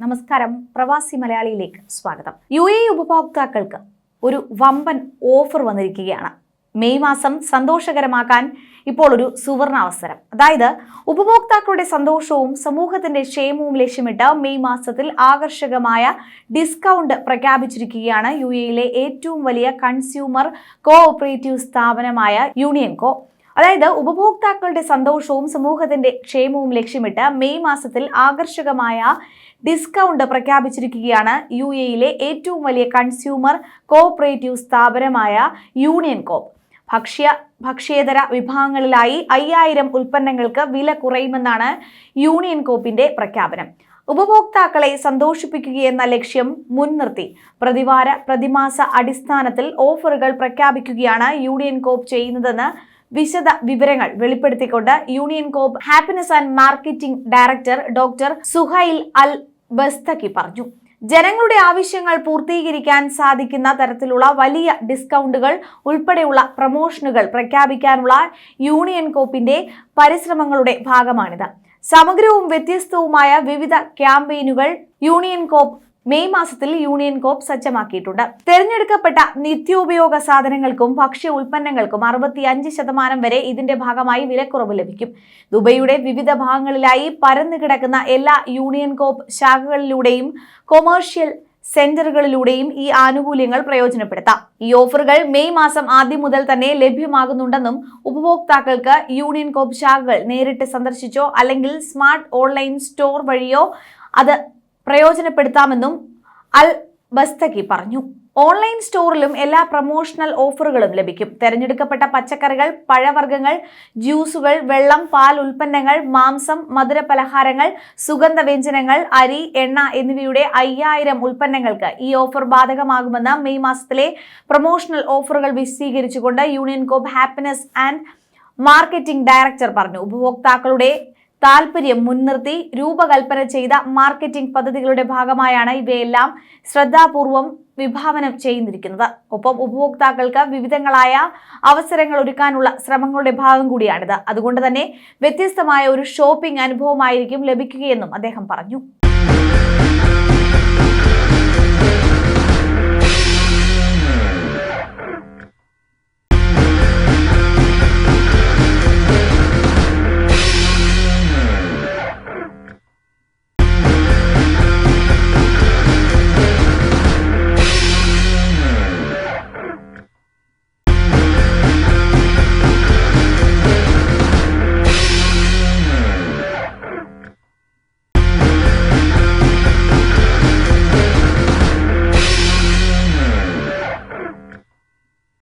നമസ്കാരം, പ്രവാസി മലയാളിയിലേക്ക് സ്വാഗതം. UAE ഉപഭോക്താക്കൾക്ക് ഒരു വമ്പൻ ഓഫർ വന്നിരിക്കുകയാണ്. മെയ് മാസം സന്തോഷകരമാക്കാൻ ഇപ്പോൾ ഒരു സുവർണാവസരം. അതായത് ഉപഭോക്താക്കളുടെ സന്തോഷവും സമൂഹത്തിന്റെ ക്ഷേമവും ലക്ഷ്യമിട്ട് മെയ് മാസത്തിൽ ആകർഷകമായ ഡിസ്കൗണ്ട് പ്രഖ്യാപിച്ചിരിക്കുകയാണ് UAEയിലെ ഏറ്റവും വലിയ കൺസ്യൂമർ കോഓപ്പറേറ്റീവ് സ്ഥാപനമായ യൂണിയൻ കോ. അതായത് ഉപഭോക്താക്കളുടെ സന്തോഷവും സമൂഹത്തിന്റെ ക്ഷേമവും ലക്ഷ്യമിട്ട് മെയ് മാസത്തിൽ ആകർഷകമായ ഡിസ്കൗണ്ട് പ്രഖ്യാപിച്ചിരിക്കുകയാണ് UAEയിലെ ഏറ്റവും വലിയ കൺസ്യൂമർ കോഓപ്പറേറ്റീവ് സ്ഥാപനമായ യൂണിയൻ കോ. ഭക്ഷ്യേതര വിഭാഗങ്ങളിലായി 5000 ഉൽപ്പന്നങ്ങൾക്ക് വില കുറയുമെന്നാണ് യൂണിയൻ കോപ്പിന്റെ പ്രഖ്യാപനം. ഉപഭോക്താക്കളെ സന്തോഷിപ്പിക്കുകയെന്ന ലക്ഷ്യം മുൻനിർത്തി പ്രതിമാസ അടിസ്ഥാനത്തിൽ ഓഫറുകൾ പ്രഖ്യാപിക്കുകയാണ് യൂണിയൻ കോപ്പ് ചെയ്യുന്നതെന്ന് വിശദ വിവരങ്ങൾ വെളിപ്പെടുത്തിക്കൊണ്ട് Union copper happiness and marketing director doctor Suhail Al Bastaki പറഞ്ഞു. ജനങ്ങളുടെ ആവശ്യങ്ങൾ പൂർത്തീകരിക്കാൻ സാധിക്കുന്ന തരത്തിലുള്ള വലിയ ഡിസ്കൗണ്ടുകൾ ഉൾപ്പെടെയുള്ള പ്രമോഷനുകൾ പ്രഖ്യാപിക്കാനുള്ള യൂണിയൻ കോപ്പിന്റെ പരിശ്രമങ്ങളുടെ ഭാഗമാണിത്. സമഗ്രവും വ്യത്യസ്തവുമായ വിവിധ ക്യാമ്പയിനുകൾ യൂണിയൻ കോപ്പ് മെയ് മാസത്തിൽ യൂണിയൻ കോപ്പ് സജ്ജമാക്കിയിട്ടുണ്ട്. തെരഞ്ഞെടുക്കപ്പെട്ട നിത്യോപയോഗ സാധനങ്ങൾക്കും ഭക്ഷ്യ ഉൽപ്പന്നങ്ങൾക്കും 65% വരെ ഇതിന്റെ ഭാഗമായി വിലക്കുറവ് ലഭിക്കും. ദുബൈയുടെ വിവിധ ഭാഗങ്ങളിലായി പരന്നു കിടക്കുന്ന എല്ലാ യൂണിയൻ കോപ്പ് ശാഖകളിലൂടെയും കൊമേഴ്ഷ്യൽ സെന്ററുകളിലൂടെയും ഈ ആനുകൂല്യങ്ങൾ പ്രയോജനപ്പെടുത്താം. ഈ ഓഫറുകൾ മെയ് മാസം ആദ്യം മുതൽ തന്നെ ലഭ്യമാകുന്നുണ്ടെന്നും ഉപഭോക്താക്കൾക്ക് യൂണിയൻ കോപ്പ് ശാഖകൾ നേരിട്ട് സന്ദർശിച്ചോ അല്ലെങ്കിൽ സ്മാർട്ട് ഓൺലൈൻ സ്റ്റോർ വഴിയോ അത് പ്രയോജനപ്പെടുത്താമെന്നും അൽ ബസ്തക്കി പറഞ്ഞു. ഓൺലൈൻ സ്റ്റോറിലും എല്ലാ പ്രൊമോഷണൽ ഓഫറുകളും ലഭിക്കും. തെരഞ്ഞെടുക്കപ്പെട്ട പച്ചക്കറികൾ, പഴവർഗ്ഗങ്ങൾ, ജ്യൂസുകൾ, വെള്ളം, പാൽ ഉൽപ്പന്നങ്ങൾ, മാംസം, മധുരപലഹാരങ്ങൾ, സുഗന്ധവ്യഞ്ജനങ്ങൾ, അരി, എണ്ണ എന്നിവയുടെ 5000 ഉൽപ്പന്നങ്ങൾക്ക് ഈ ഓഫർ ബാധകമാകുമെന്ന് മെയ് മാസത്തിലെ പ്രൊമോഷണൽ ഓഫറുകൾ വിശദീകരിച്ചുകൊണ്ട് union copper happiness and marketing director പറഞ്ഞു. ഉപഭോക്താക്കളുടെ താൽപര്യം മുൻനിർത്തി രൂപകൽപ്പന ചെയ്ത മാർക്കറ്റിംഗ് പദ്ധതികളുടെ ഭാഗമായാണ് ഇവയെല്ലാം ശ്രദ്ധാപൂർവം വിഭാവനം ചെയ്തിരിക്കുന്നത്. ഒപ്പം ഉപഭോക്താക്കൾക്ക് വിവിധങ്ങളായ അവസരങ്ങൾ ഒരുക്കാനുള്ള ശ്രമങ്ങളുടെ ഭാഗം കൂടിയാണിത്. അതുകൊണ്ട് തന്നെ വ്യത്യസ്തമായ ഒരു ഷോപ്പിംഗ് അനുഭവമായിരിക്കും ലഭിക്കുകയെന്നും അദ്ദേഹം പറഞ്ഞു.